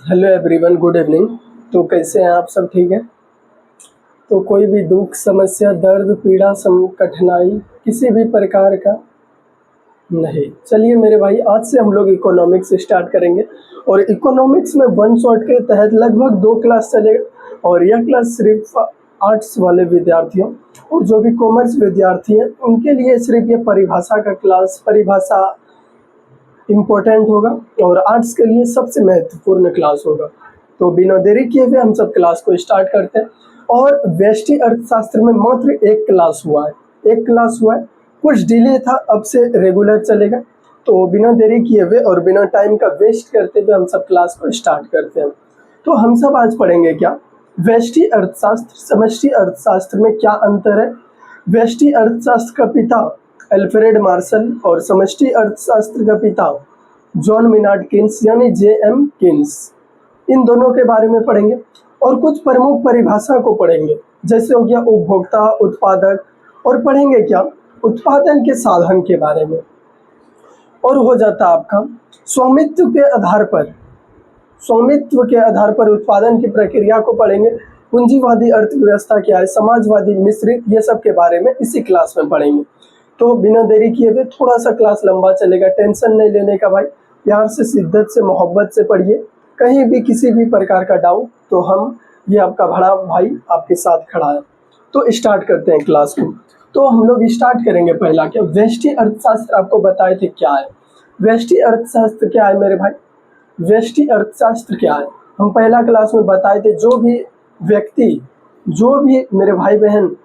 Hello everyone, good evening. तो कैसे हैं आप सब? ठीक है। तो कोई भी दुख, समस्या, दर्द, पीड़ा, कठिनाई किसी भी प्रकार का नहीं। चलिए मेरे भाई, आज से हम लोग इकोनॉमिक्स स्टार्ट करेंगे। और इकोनॉमिक्स में वन शॉट के तहत लगभग 2 क्लास चलेगा। और यह क्लास सिर्फ आर्ट्स वाले विद्यार्थियों और जो भी कॉमर्स विद्यार्थी हैं उनके लिए सिर्फ ये परिभाषा का क्लास, परिभाषा इम्पोर्टेंट होगा और आर्ट्स के लिए सबसे महत्वपूर्ण क्लास होगा। तो बिना देरी किए हुए हम सब क्लास को स्टार्ट करते हैं। और व्यष्टि अर्थशास्त्र में मात्र एक क्लास हुआ है, कुछ डिले था, अब से रेगुलर चलेगा। तो बिना देरी किए हुए और बिना टाइम का वेस्ट करते हुए हम सब क्लास को स्टार्ट करते हैं। तो हम सब आज पढ़ेंगे क्या? व्यष्टि अर्थशास्त्र, समष्टि अर्थशास्त्र में क्या अंतर है? व्यष्टि अर्थशास्त्र का पिता अल्फ्रेड मार्शल और समष्टि अर्थशास्त्र का पिता जॉन मेनार्ड केन्स यानी J.M. केन्स, इन दोनों के बारे में पढ़ेंगे। और कुछ प्रमुख परिभाषा को पढ़ेंगे, जैसे हो गया उपभोक्ता, उत्पादक, और पढ़ेंगे क्या? उत्पादन के साधन के बारे में। और हो जाता आपका स्वामित्व के आधार पर उत्पादन की प्रक्रिया को पढ़ेंगे। पूंजीवादी अर्थव्यवस्था क्या है, समाजवादी, मिश्रित, ये सब के बारे में इसी क्लास में पढ़ेंगे। तो बिना देरी किए हुए, थोड़ा सा क्लास लंबा चलेगा, टेंशन नहीं लेने का भाई, प्यार से, शिद्दत से, मोहब्बत से पढ़िए। कहीं भी किसी भी प्रकार का डाउट तो हम, ये आपका बड़ा भाई आपके साथ खड़ा है। तो स्टार्ट करते हैं क्लास को। तो हम लोग स्टार्ट करेंगे पहला क्या? व्यष्टि अर्थशास्त्र आपको बताए थे क्या है। व्यष्टि अर्थशास्त्र क्या है मेरे भाई? व्यष्टि अर्थशास्त्र क्या है हम पहला क्लास में बताए थे। जो भी व्यक्ति, जो भी मेरे भाई बहन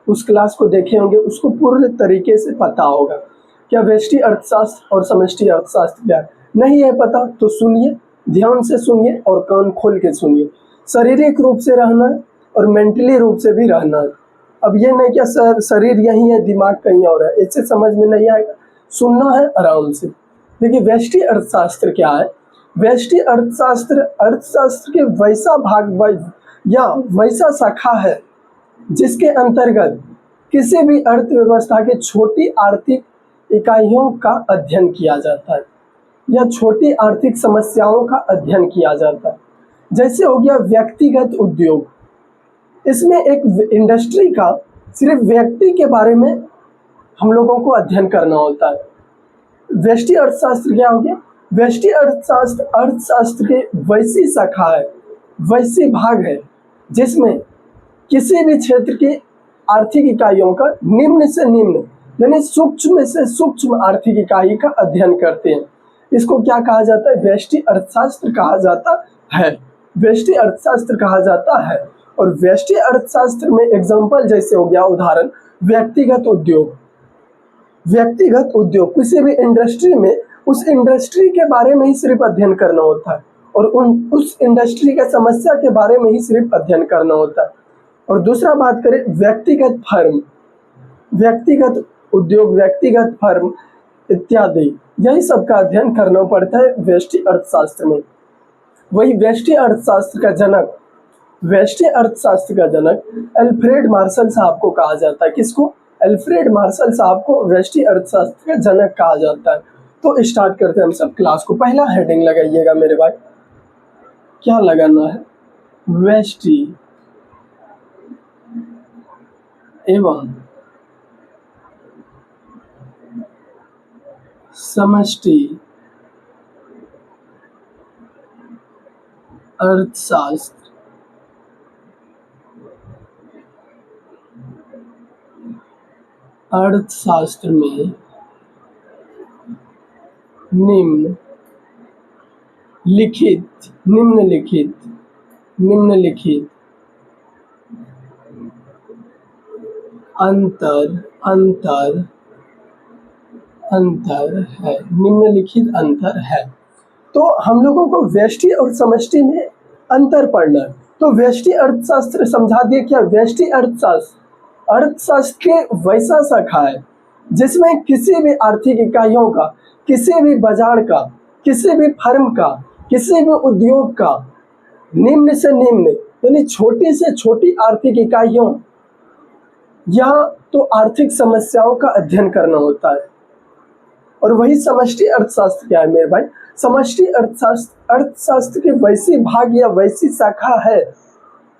उस क्लास को देखे होंगे उसको पूर्ण तरीके से पता होगा क्या व्यष्टि अर्थशास्त्र और समष्टि अर्थशास्त्र क्या है। नहीं है पता तो सुनिए, ध्यान से सुनिए और कान खोल के सुनिए। शारीरिक रूप से रहना है और मेंटली रूप से भी रहना है। अब ये नहीं क्या सर शरीर यहीं है दिमाग कहीं और है, इससे समझ में नहीं आएगा, सुनना है आराम से। देखिए व्यष्टि अर्थशास्त्र क्या है। व्यष्टि अर्थशास्त्र के वैसा भाग या वैसा शाखा है जिसके अंतर्गत किसी भी अर्थव्यवस्था की छोटी आर्थिक इकाइयों का अध्ययन किया जाता है या छोटी आर्थिक समस्याओं का अध्ययन किया जाता है। जैसे हो गया व्यक्तिगत उद्योग, इसमें एक इंडस्ट्री का सिर्फ व्यक्ति के बारे में हम लोगों को अध्ययन करना होता है। व्यष्टि अर्थशास्त्र क्या हो गया? व्यष्टि अर्थशास्त्र के वैसी शाखा है, वैसी भाग है जिसमें किसी भी क्षेत्र की आर्थिक इकाइयों का निम्न से निम्न यानी सूक्ष्म से सूक्ष्म आर्थिक इकाई का अध्ययन करते हैं। इसको क्या कहा जाता है? व्यष्टि अर्थशास्त्र कहा जाता है। व्यष्टि अर्थशास्त्र कहा जाता है। और व्यष्टि अर्थशास्त्र में एग्जाम्पल जैसे हो गया, उदाहरण व्यक्तिगत उद्योग किसी भी इंडस्ट्री में उस इंडस्ट्री के बारे में ही सिर्फ अध्ययन करना होता है और उस इंडस्ट्री के समस्या के बारे में ही सिर्फ अध्ययन करना होता है। और दूसरा बात करें व्यक्तिगत फर्म, व्यक्तिगत उद्योग, व्यक्तिगत फर्म इत्यादि, यही सब का अध्ययन करना पड़ता है व्यष्टि अर्थशास्त्र में। वही व्यष्टि अर्थशास्त्र का जनक अल्फ्रेड मार्शल साहब को कहा जाता है। किसको? अल्फ्रेड मार्शल साहब को व्यष्टि अर्थशास्त्र का जनक कहा जाता है। तो स्टार्ट करते हैं हम सब क्लास को। पहला हेडिंग लगाइएगा मेरे भाई, क्या लगाना है? व्यष्टि एवं समष्टि अर्थशास्त्र में निम्नलिखित अंतर है। तो हम लोगों को व्यष्टि और समष्टि में अंतर पढ़ना है। तो व्यष्टि अर्थशास्त्र समझा दिए क्या? व्यष्टि अर्थशास्त्र के वैसा शाखा है जिसमें किसी भी आर्थिक इकाइयों का, किसी भी बाजार का, किसी भी फर्म का, किसी भी उद्योग का निम्न से निम्न यानी छोटी से छोटी आर्थिक इकाइयों या तो आर्थिक समस्याओं का अध्ययन करना होता है। और वही समष्टि अर्थशास्त्र क्या है मेरे भाई? समष्टि अर्थशास्त्र की वैसी भाग या वैसी शाखा है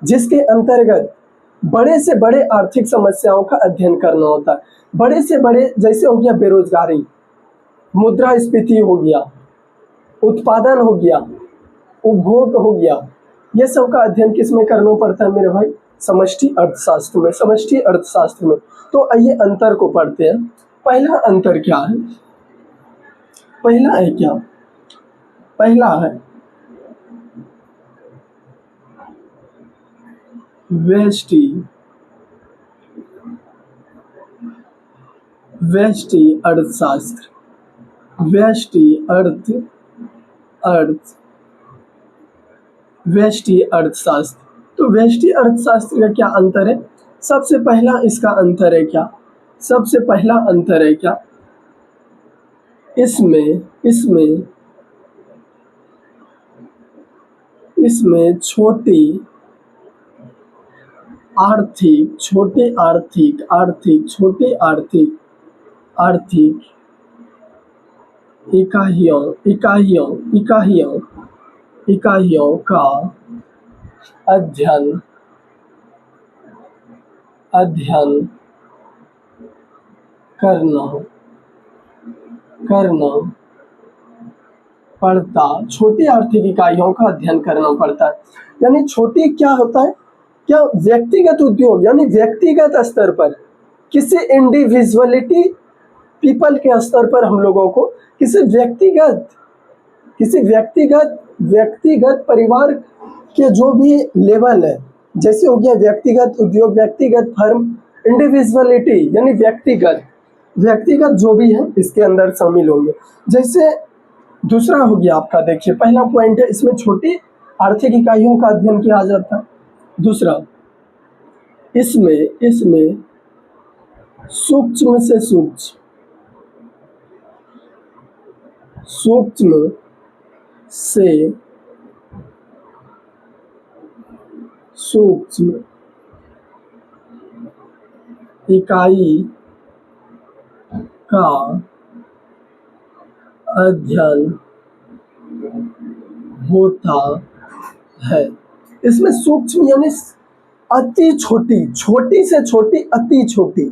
जिसके अंतर्गत बड़े से बड़े आर्थिक समस्याओं का अध्ययन करना होता है। बड़े से बड़े जैसे हो गया बेरोजगारी, मुद्रास्फीति हो गया, उत्पादन हो गया, उपभोग हो गया, ये सब का अध्ययन किस में करना पड़ता है मेरे भाई? समष्टि अर्थशास्त्र में, समष्टि अर्थशास्त्र में। तो आइए अंतर को पढ़ते हैं। पहला अंतर क्या है? पहला है क्या? पहला है व्यष्टि अर्थशास्त्र, व्यष्टि अर्थशास्त्र। तो व्यष्टि अर्थशास्त्र का क्या अंतर है? सबसे पहला इसका अंतर है क्या? सबसे पहला अंतर है क्या? इसमें छोटी आर्थिक इकाइयों का अध्ययन करना पड़ता, छोटी आर्थिक इकाइयों का अध्ययन करना पड़ता है। यानी छोटी क्या होता है? क्या व्यक्तिगत उद्योग, यानी व्यक्तिगत स्तर पर किसी इंडिविजुअलिटी पीपल के स्तर पर हम लोगों को किसी व्यक्तिगत परिवार के जो भी लेवल है, जैसे हो गया व्यक्तिगत उद्योग, व्यक्तिगत फर्म, इंडिविजुअलिटी यानी व्यक्तिगत जो भी है इसके अंदर शामिल होंगे। जैसे दूसरा हो गया आपका, देखिए पहला पॉइंट है इसमें छोटी आर्थिक इकाइयों का अध्ययन किया जाता है। दूसरा, इसमें सूक्ष्म से सूक्ष्म इकाई का अध्ययन होता है। इसमें सूक्ष्म यानी अति छोटी से छोटी, अति छोटी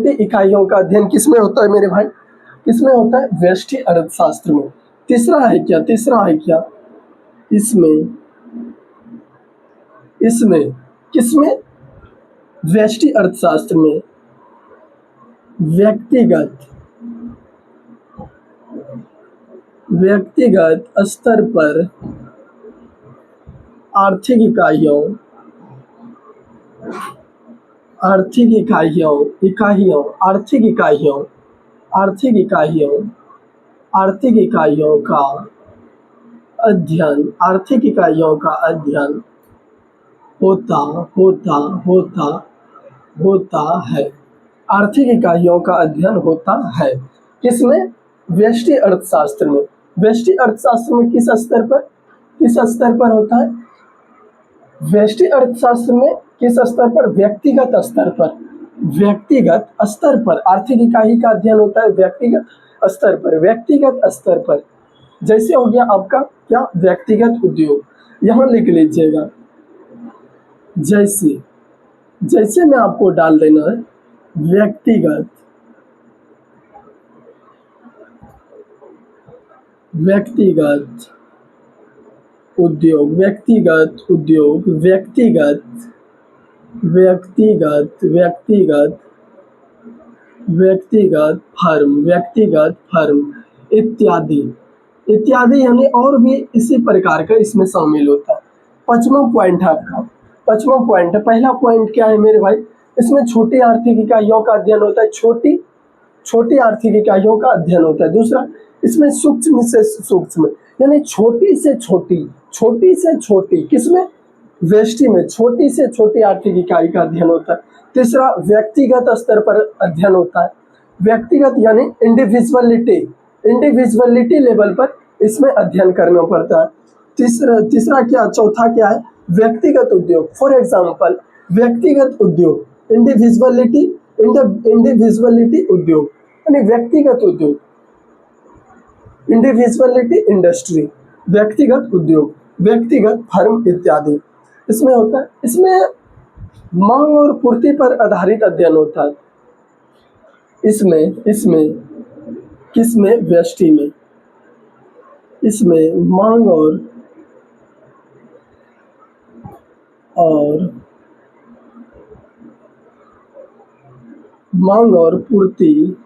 इकाइयों का अध्ययन किसमें होता है मेरे भाई? किसमें होता है? व्यष्टि अर्थशास्त्र में। तीसरा है क्या? इसमें किसमें? व्यष्टि अर्थशास्त्र में व्यक्तिगत स्तर पर आर्थिक इकाइयों का अध्ययन होता है। आर्थिक इकाइयों का अध्ययन होता है किसमें? व्यष्टि अर्थशास्त्र में। व्यष्टि अर्थशास्त्र में किस स्तर पर होता है? व्यष्टि अर्थशास्त्र में किस स्तर पर? व्यक्तिगत स्तर पर आर्थिक इकाई का अध्ययन होता है। व्यक्तिगत स्तर पर जैसे हो गया आपका क्या? व्यक्तिगत उद्योग। यहाँ लिख लीजिएगा, जैसे में आपको डाल देना है व्यक्तिगत उद्योग, व्यक्तिगत फर्म इत्यादि यानी और भी इसी प्रकार का इसमें शामिल होता है। पांचवा पॉइंट है आपका, पहला पॉइंट क्या है मेरे भाई? इसमें छोटी आर्थिक इकाइयों का अध्ययन होता है, छोटी आर्थिक इकाइयों का अध्ययन होता है। दूसरा, इसमें सूक्ष्म से सूक्ष्म यानी छोटी से छोटी किसमें? व्यष्टि में छोटी से छोटी आर्थिक इकाई का अध्ययन होता है। तीसरा, व्यक्तिगत स्तर पर अध्ययन होता है। व्यक्तिगत यानी इंडिविजुअलिटी लेवल पर इसमें अध्ययन करना पड़ता है। तीसरा क्या? चौथा क्या है? व्यक्तिगत उद्योग। फॉर एग्जाम्पल, व्यक्तिगत उद्योग, इंडिविजुअलिटी उद्योग यानी व्यक्तिगत उद्योग। इंडिविजुअलिटी इंडस्ट्री, व्यक्तिगत उद्योग, व्यक्तिगत फर्म इत्यादि। इसमें होता है, इसमें मांग और पूर्ति पर आधारित अध्ययन होता है। इसमें इसमें किसमें? व्यष्टि में। इसमें मांग और मांग और पूर्ति,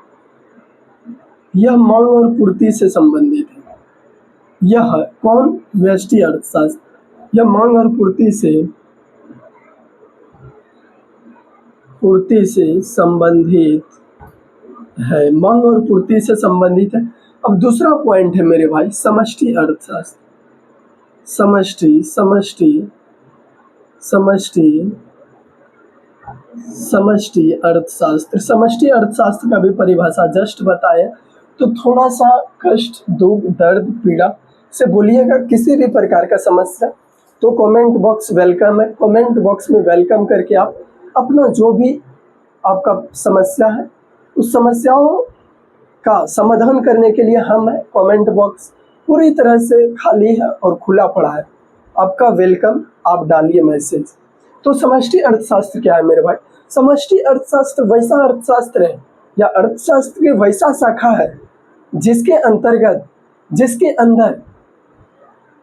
यह मांग और पूर्ति से संबंधित है। यह कौन? व्यष्टि अर्थशास्त्र। यह मांग और पूर्ति से संबंधित है, मांग और पूर्ति से संबंधित है। अब दूसरा पॉइंट है मेरे भाई, समष्टि अर्थशास्त्र। समष्टि अर्थशास्त्र। समष्टि अर्थशास्त्र का भी परिभाषा जस्ट बताए, तो थोड़ा सा कष्ट, दुख, दर्द, पीड़ा से बोलिएगा किसी भी प्रकार का समस्या तो कमेंट बॉक्स वेलकम है। कमेंट बॉक्स में वेलकम करके आप अपना जो भी आपका समस्या है उस समस्याओं का समाधान करने के लिए हम है। कमेंट बॉक्स पूरी तरह से खाली है और खुला पड़ा है, आपका वेलकम, आप डालिए मैसेज। तो समष्टि अर्थशास्त्र क्या है मेरे भाई? समष्टि अर्थशास्त्र वैसा अर्थशास्त्र है या अर्थशास्त्र की वैसा शाखा है जिसके अंतर्गत,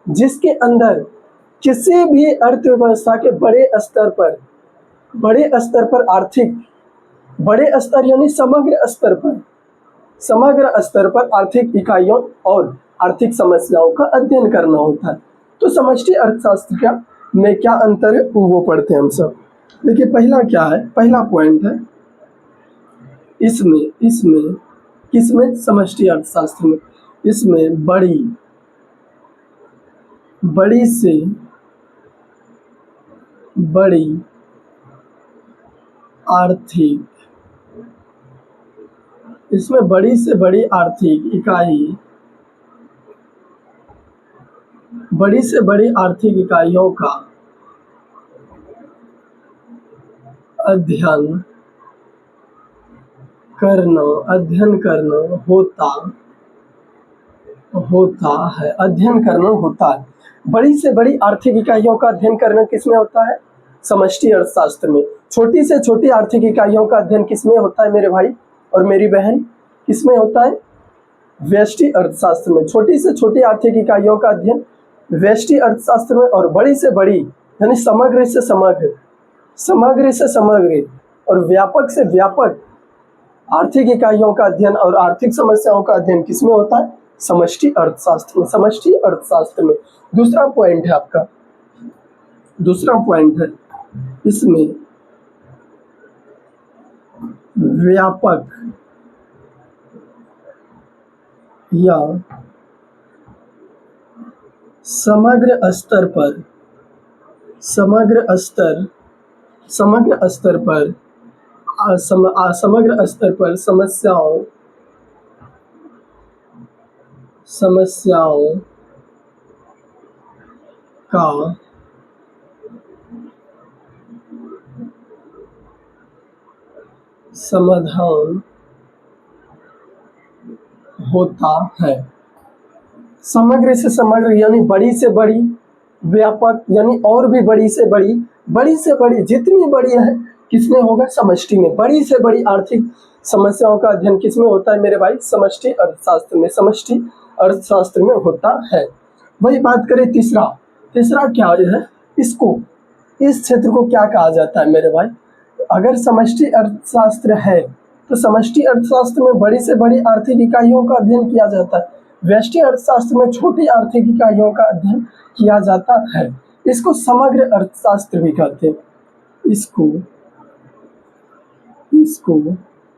जिसके अंदर किसी भी अर्थव्यवस्था के बड़े स्तर पर आर्थिक, बड़े स्तर यानी समग्र स्तर पर आर्थिक इकाइयों और आर्थिक समस्याओं का अध्ययन करना होता है। तो समष्टि अर्थशास्त्र में क्या अंतर है वो पढ़ते हैं हम सब। देखिए पहला क्या है, पहला पॉइंट है इसमें किसमें? समष्टि अर्थशास्त्र में। इसमें बड़ी से बड़ी आर्थिक, इसमें बड़ी से बड़ी आर्थिक इकाई, बड़ी से बड़ी आर्थिक इकाइयों का अध्ययन करना होता है। बड़ी से बड़ी आर्थिक इकाइयों का अध्ययन करना किसमें होता है? समष्टि अर्थशास्त्र में। छोटी से छोटी आर्थिक इकाइयों का अध्ययन किसमें होता है मेरे भाई और मेरी बहन? किसमें होता है? व्यष्टि अर्थशास्त्र में। छोटी से छोटी आर्थिक इकाइयों का अध्ययन व्यष्टि अर्थशास्त्र में, और बड़ी से बड़ी यानी समग्र से समग्र और व्यापक से व्यापक आर्थिक इकाइयों का अध्ययन और आर्थिक समस्याओं का अध्ययन किसमें होता है? समष्टि अर्थशास्त्र में। समष्टि अर्थशास्त्र में। दूसरा पॉइंट है आपका, दूसरा पॉइंट है इसमें व्यापक या समग्र स्तर पर समस्याओं का समाधान होता है। समग्र से समग्र यानी बड़ी से बड़ी, व्यापक यानी और भी बड़ी से बड़ी जितनी बड़ी है किसमें होगा? समष्टि में। बड़ी से बड़ी आर्थिक समस्याओं का अध्ययन किसमें होता है मेरे भाई? समष्टि अर्थशास्त्र में। समष्टि अर्थशास्त्र में होता है। वही बात करें तीसरा क्या है? इस क्षेत्र को क्या कहा जाता है मेरे भाई? अगर समष्टि अर्थशास्त्र है तो समष्टि अर्थशास्त्र में बड़ी से बड़ी आर्थिक इकाइयों का अध्ययन किया जाता है। व्यष्टि अर्थशास्त्र में छोटी आर्थिक इकाइयों का अध्ययन किया जाता है। इसको समग्र अर्थशास्त्र भी कहते हैं।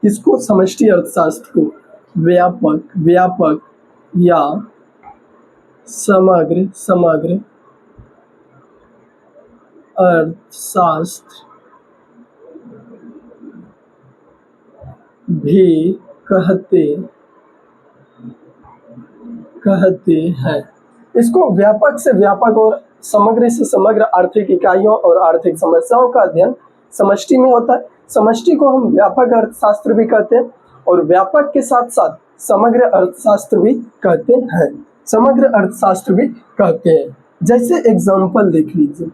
इसको समष्टि अर्थशास्त्र को व्यापक या समग्र अर्थशास्त्र भी कहते हैं। इसको व्यापक से व्यापक और समग्र से समग्र आर्थिक इकाइयों और आर्थिक समस्याओं का अध्ययन समष्टि में होता है। समष्टि को हम व्यापक अर्थशास्त्र भी कहते हैं और व्यापक के साथ साथ समग्र अर्थशास्त्र भी कहते हैं, समग्र अर्थशास्त्र भी कहते हैं। जैसे एग्जाम्पल देख लीजिए,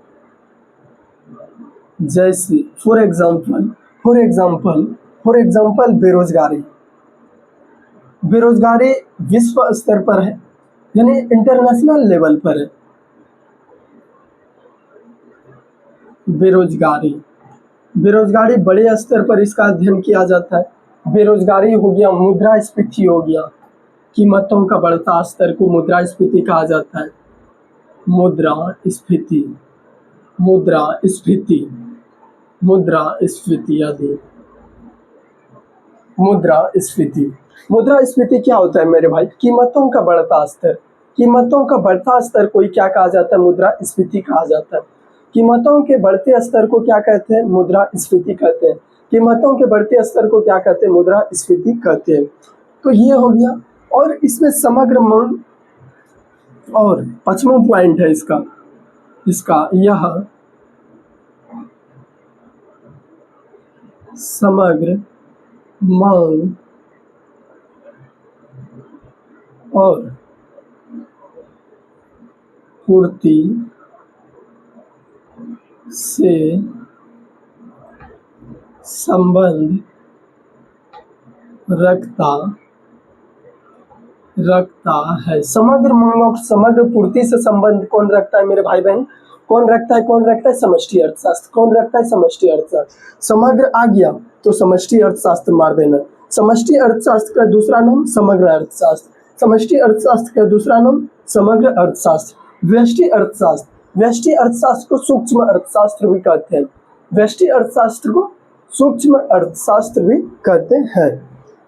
जैसे फॉर एग्जाम्पल बेरोजगारी। बेरोजगारी विश्व स्तर पर है, यानी इंटरनेशनल लेवल पर है। बेरोजगारी बड़े स्तर पर इसका अध्ययन किया जाता है। बेरोजगारी हो गया, मुद्रास्फीति हो गया, कीमतों का बढ़ता स्तर को मुद्रास्फीति कहा जाता है। मुद्रास्फीति क्या होता है मेरे भाई? कीमतों का बढ़ता स्तर। कीमतों का बढ़ता स्तर को क्या कहा जाता है? मुद्रास्फीति कहा जाता है। कीमतों के बढ़ते स्तर को क्या कहते हैं? मुद्रास्फीति कहते हैं। कीमतों के बढ़ते स्तर को क्या कहते हैं? मुद्रास्फीति कहते हैं। तो ये हो गया। और इसमें समग्र मांग, और 5वां पॉइंट है इसका यह समग्र मांग और पूर्ति से संबंध रखता है। समग्र मांग और समग्र पूर्ति से संबंध कौन रखता है मेरे भाई बहन? कौन रखता है? समष्टि अर्थशास्त्र। कौन रखता है? समष्टि अर्थशास्त्र। समग्र आ गया तो समष्टि अर्थशास्त्र मार देना। समष्टि अर्थशास्त्र का दूसरा नाम समग्र अर्थशास्त्र। समष्टि अर्थशास्त्र का दूसरा नाम समग्र अर्थशास्त्र। व्यष्टि अर्थशास्त्र को सूक्ष्म अर्थशास्त्र भी कहते हैं। व्यष्टि अर्थशास्त्र को सूक्ष्म अर्थशास्त्र भी कहते हैं।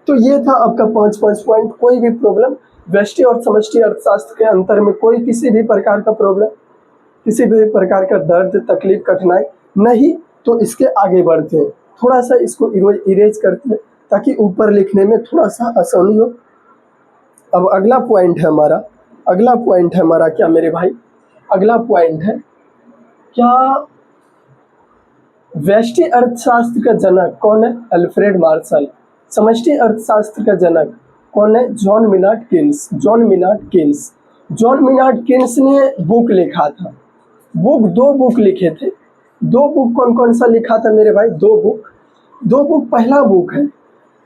तो ये था आपका 5 पॉइंट। कोई भी प्रॉब्लम व्यष्टि और समष्टि अर्थशास्त्र के अंतर में, कोई किसी भी प्रकार का प्रॉब्लम, किसी भी प्रकार का दर्द, तकलीफ, कठिनाई नहीं, तो इसके आगे बढ़ते हैं। थोड़ा सा इसको इरेज करते हैं ताकि ऊपर लिखने में थोड़ा सा आसानी हो। अब अगला पॉइंट है हमारा क्या मेरे भाई? अगला पॉइंट है क्या व्यष्टि अर्थशास्त्र का जनक कौन है? Alfred Marshall. समष्टि अर्थशास्त्र का जनक कौन है? जॉन मिनार्ड केन्स ने बुक लिखा था। दो बुक लिखे थे। दो बुक कौन कौन सा लिखा था मेरे भाई? दो बुक। पहला बुक है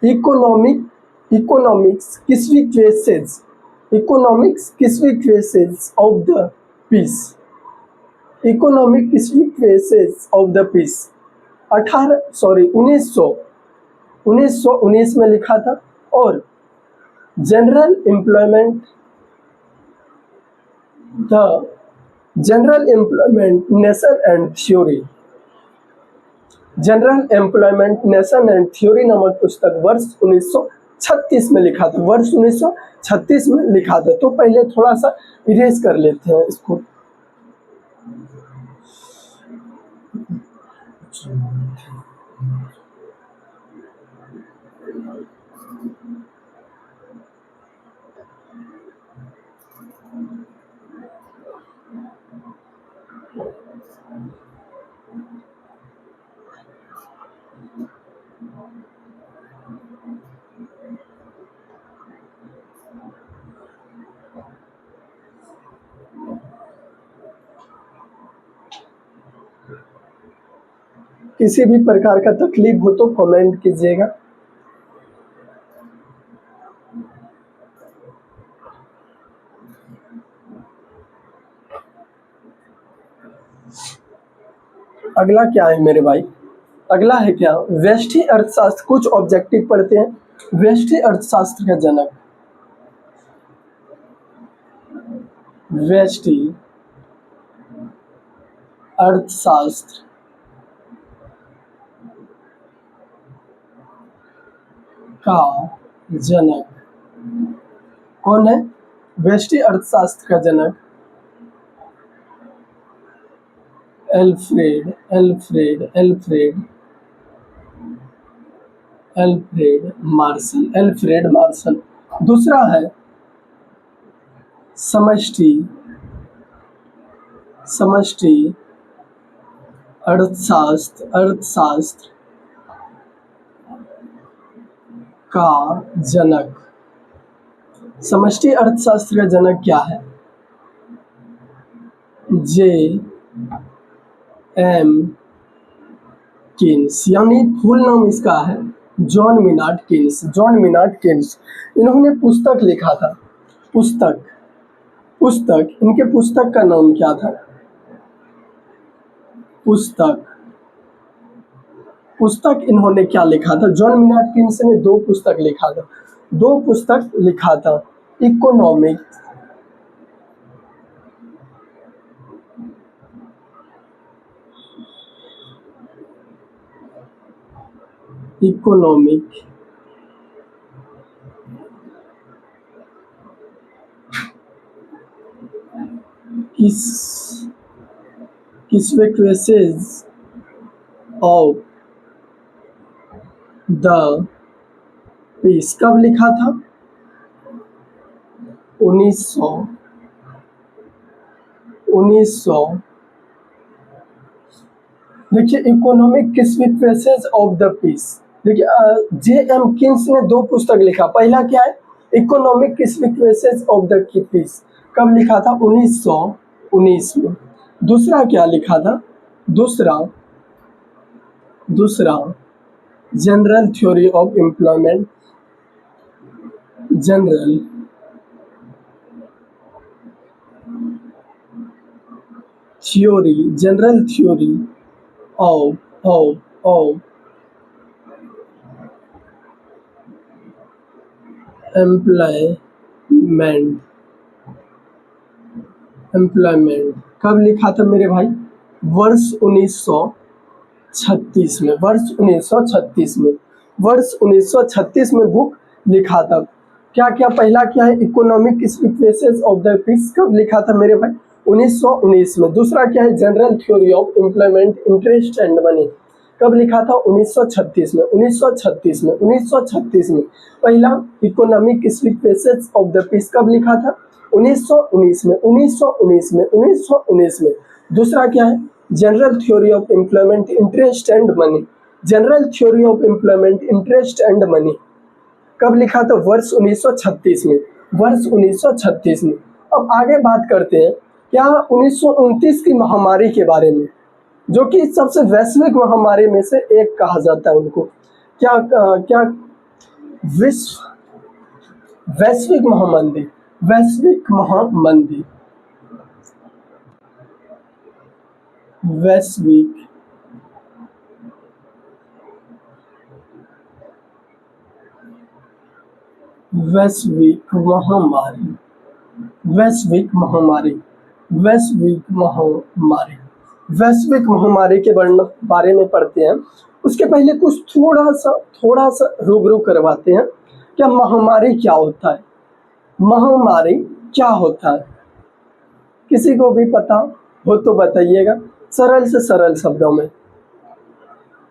इकोनॉमिक्स किस्विक फेसेस ऑफ द पीस। 1919 में लिखा था। और general employment nation and theory नामक पुस्तक वर्ष 1936 में लिखा था। तो पहले थोड़ा सा इरेज कर लेते हैं इसको। किसी भी प्रकार का तकलीफ हो तो कमेंट कीजिएगा। अगला क्या है मेरे भाई? अगला है क्या? व्यष्टि अर्थशास्त्र। कुछ ऑब्जेक्टिव पढ़ते हैं। व्यष्टि अर्थशास्त्र का जनक, व्यष्टि अर्थशास्त्र का जनक कौन है? व्यष्टि अर्थशास्त्र का जनक अल्फ्रेड मार्शल। दूसरा है समष्टि अर्थशास्त्र का जनक समष्टि अर्थशास्त्र का जनक क्या है? जे एम किन्स, यानी फुल नाम इसका है John Maynard Keynes. John Maynard Keynes, इन्होंने पुस्तक लिखा था। पुस्तक इनके पुस्तक का नाम क्या था? पुस्तक इन्होंने क्या लिखा था? जॉन मिनार्ड किन्स ने दो पुस्तक लिखा था। Economics, consequences of the peace कब लिखा था? 1900। देखिए economic consequences of the peace. देखिए जे.एम. किन्स ने दो पुस्तक लिखा। पहला क्या है? Economic consequences of the peace. कब लिखा था? 1919 में। दूसरा क्या लिखा था? दूसरा general theory of employment. General theory of employment कब लिखा था मेरे भाई? वर्ष 1936 में। वर्ष 1936 में बुक लिखा था। क्या क्या? पहला क्या है? Economic consequences of the peace कब लिखा था मेरे भाई? 1919 में। दूसरा क्या है? General theory of employment, interest and money कब लिखा था? 1936 में। 1936 में। पहला economic consequences of the peace कब लिखा था? 1919 में। दूसरा क्या है? General theory of employment, interest and money. General theory of employment, interest and money कब लिखा था? वर्ष 1936 में। अब आगे बात करते हैं क्या 1929 की महामारी के बारे में, जो कि सबसे वैश्विक महामारी में से एक कहा जाता है उनको। क्या वैश्विक महामंदी। वैश्विक महामारी के बारे में पढ़ते हैं। उसके पहले कुछ थोड़ा सा रूबरू करवाते हैं। क्या महामारी क्या होता है? महामारी क्या होता है? किसी को भी पता हो तो बताइएगा, सरल से सरल शब्दों में।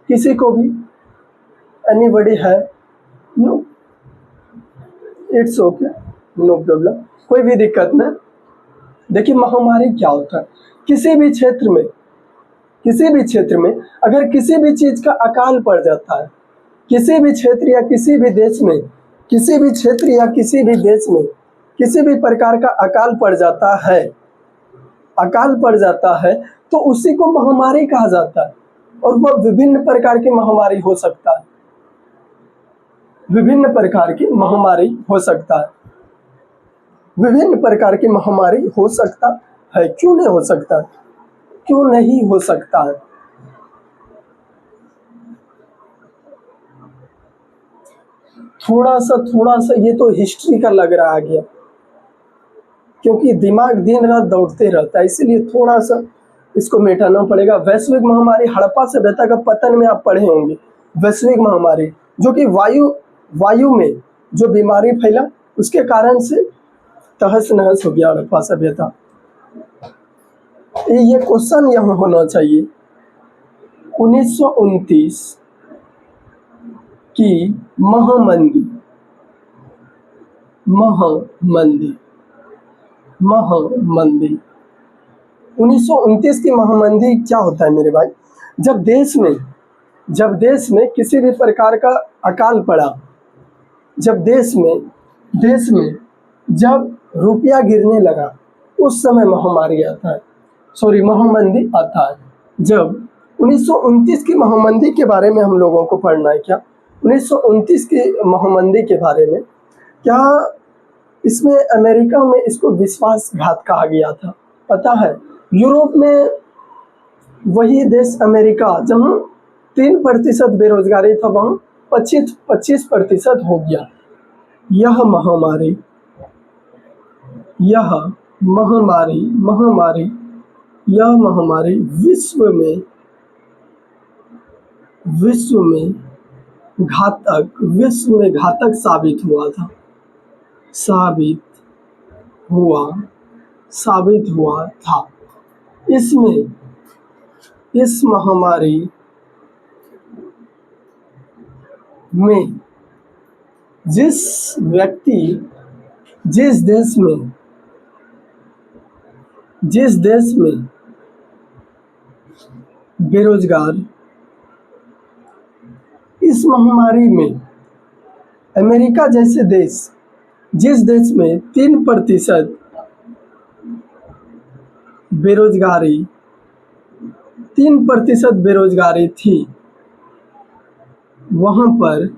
किसी को भी? एनीबडी है? No, it's okay, no problem, कोई भी दिक्कत नहीं। देखिए महामारी क्या होता है? किसी भी क्षेत्र में अगर किसी भी चीज का अकाल पड़ जाता है, किसी भी क्षेत्र या किसी भी देश में किसी भी प्रकार का अकाल पड़ जाता है तो उसी को महामारी कहा जाता है। और वह विभिन्न प्रकार की महामारी हो सकता है। विभिन्न प्रकार की महामारी हो सकता है। क्यों नहीं हो सकता है? थोड़ा सा ये तो हिस्ट्री का लग रहा है गया, क्योंकि दिमाग दिन रात दौड़ते रहता है, इसीलिए थोड़ा सा इसको मिटाना पड़ेगा। वैश्विक महामारी हड़प्पा सभ्यता का पतन में आप पढ़े होंगे। वैश्विक महामारी जो कि वायु में जो बीमारी फैला, उसके कारण से तहस नहस हो गया हड़प्पा सभ्यता। ये क्वेश्चन यहाँ होना चाहिए। 1929 की महामंदी 1929 की महामंदी क्या होता है मेरे भाई? जब देश में किसी भी प्रकार का अकाल पड़ा, जब देश में जब रुपया गिरने लगा उस समय महामारी आता है, महामंदी आता है। जब 1929 की महामंदी के बारे में हम लोगों को पढ़ना है क्या? 1929 की महामंदी के बारे में क्या इसमें अमेरिका में इसको विश्वासघात कहा गया था, पता है? यूरोप में वही देश अमेरिका जहाँ 3% बेरोजगारी था वहाँ 25% हो गया। यह महामारी विश्व में घातक साबित हुआ था। इस महामारी में जिस देश में बेरोजगार, इस महामारी में अमेरिका जैसे देश, जिस देश में 3% बेरोजगारी थी, वहाँ पर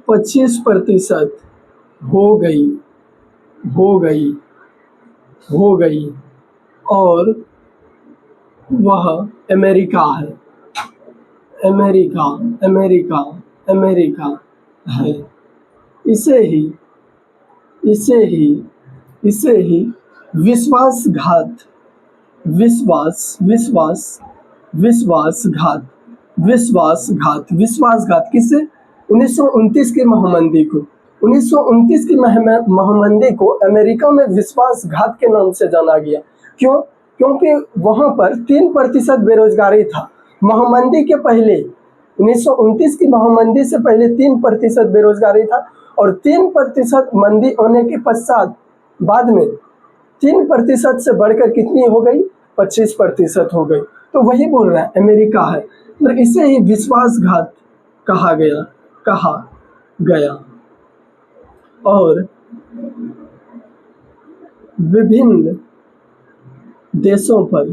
25% हो गई और वह अमेरिका है। इसे ही विश्वासघात किससे? 1929 की महामंदी को। 1929 की महामंदी को अमेरिका में विश्वासघात के नाम से जाना गया। क्यों? क्योंकि वहाँ पर 3% बेरोजगारी था। महामंदी के पहले 1929 की महामंदी से पहले 3% बेरोजगारी था और 3% मंदी होने के पश्चात बाद में 3% से बढ़कर कितनी हो गई? 25% हो गई। तो वही बोल रहा है अमेरिका है, तो इसे ही विश्वासघात कहा गया। और विभिन्न देशों पर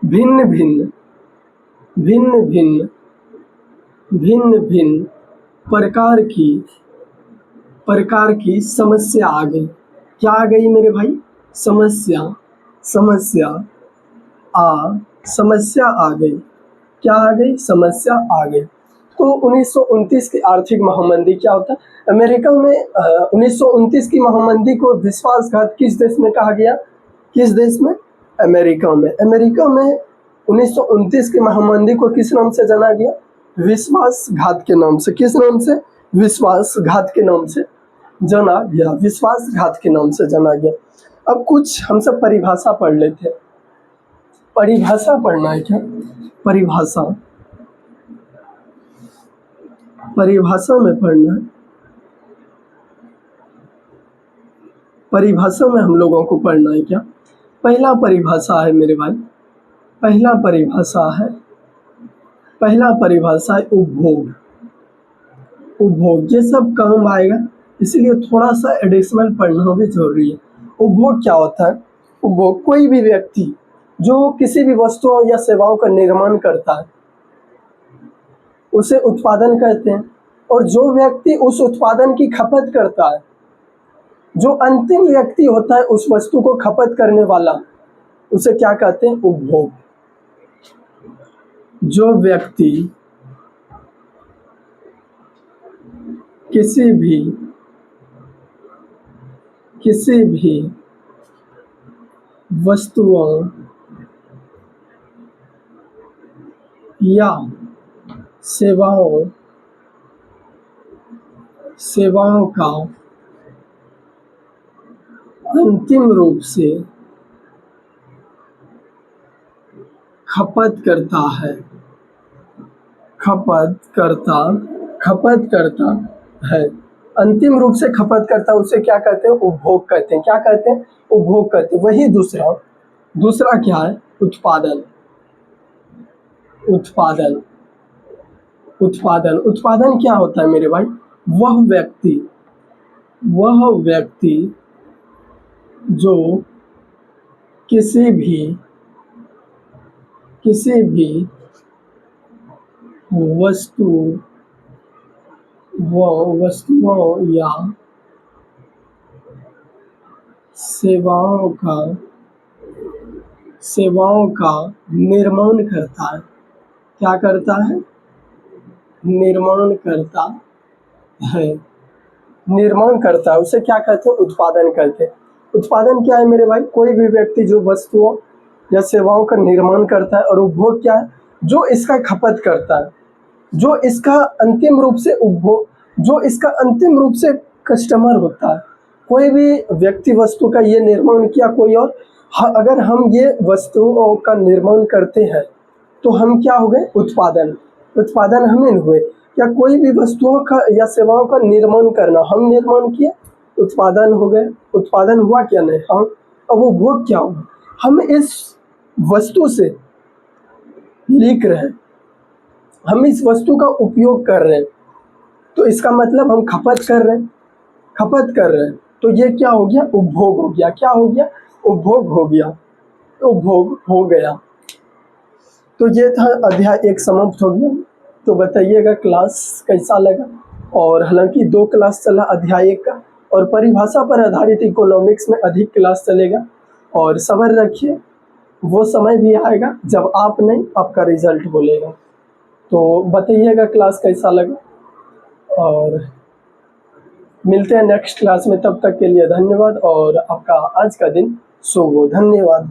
भिन्न प्रकार की समस्या आ गई। क्या आ गई मेरे भाई? समस्या आ गई। क्या आ गई? समस्या आ गई। तो 1929 की आर्थिक महामंदी क्या होता है? अमेरिका में 1929 की महामंदी को विश्वासघात किस देश में कहा गया? किस देश में? अमेरिका में। 1929 की महामंदी को किस नाम से जाना गया? विश्वासघात के नाम से। किस नाम से? विश्वासघात के नाम से जाना गया। अब कुछ हम सब परिभाषा पढ़ लेते हैं। परिभाषा पढ़ना है क्या? परिभाषा में पढ़ना है। परिभाषा में हम लोगों को पढ़ना है क्या? पहला परिभाषा है मेरे भाई, पहला परिभाषा है उपभोग। ये सब काम आएगा, इसलिए थोड़ा सा एडिशनल पढ़ना भी जरूरी है। उपभोग क्या होता है? उपभोग कोई भी व्यक्ति जो किसी भी वस्तुओं या सेवाओं का निर्माण करता है उसे उत्पादन कहते हैं, और जो व्यक्ति उस उत्पादन की खपत करता है, जो अंतिम व्यक्ति होता है उस वस्तु को खपत करने वाला, उसे क्या कहते हैं? उपभोग। जो व्यक्ति किसी भी वस्तुओं या सेवाओं का अंतिम रूप से खपत करता है, अंतिम रूप से खपत करता है, उसे क्या कहते हैं? उपभोग कहते हैं। क्या कहते हैं? उपभोग कहते हैं। वही दूसरा क्या है? उत्पादन। उत्पादन। उत्पादन क्या होता है मेरे भाई? वह व्यक्ति जो किसी भी वस्तुओं या सेवाओं का निर्माण करता है। क्या करता है? निर्माण करता है। निर्माण करता है, उसे क्या कहते हैं? उत्पादन कहते हैं। उत्पादन क्या है मेरे भाई? कोई भी व्यक्ति जो वस्तुओं या सेवाओं का निर्माण करता है, और उपभोग क्या है? जो इसका खपत करता है, जो इसका अंतिम रूप से कस्टमर होता है। कोई भी व्यक्ति वस्तु का ये निर्माण किया, कोई और अगर हम ये वस्तुओं का निर्माण करते हैं तो हम क्या हो गए? उत्पादन हमें हुए। या कोई भी वस्तुओं का या सेवाओं का निर्माण करना, हम निर्माण किए, उत्पादन हो गए। उत्पादन हुआ क्या? नहीं। हाँ, अब वो भोग क्या हुआ? हम इस वस्तु से लिख रहे हैं, हम इस वस्तु का उपयोग कर रहे हैं, तो इसका मतलब हम खपत कर रहे हैं। तो ये क्या हो गया? उपभोग हो गया। क्या हो गया? उपभोग हो गया। तो ये था अध्याय 1 समाप्त हो गया। तो बताइएगा क्लास कैसा लगा। और हालांकि 2 क्लास चला अध्याय 1 का, और परिभाषा पर आधारित इकोनॉमिक्स में अधिक क्लास चलेगा। और सब्र रखिए, वो समय भी आएगा जब आप नहीं, आपका रिजल्ट बोलेगा। तो बताइएगा क्लास कैसा लगा, और मिलते हैं नेक्स्ट क्लास में। तब तक के लिए धन्यवाद, और आपका आज का दिन शुभ हो। धन्यवाद।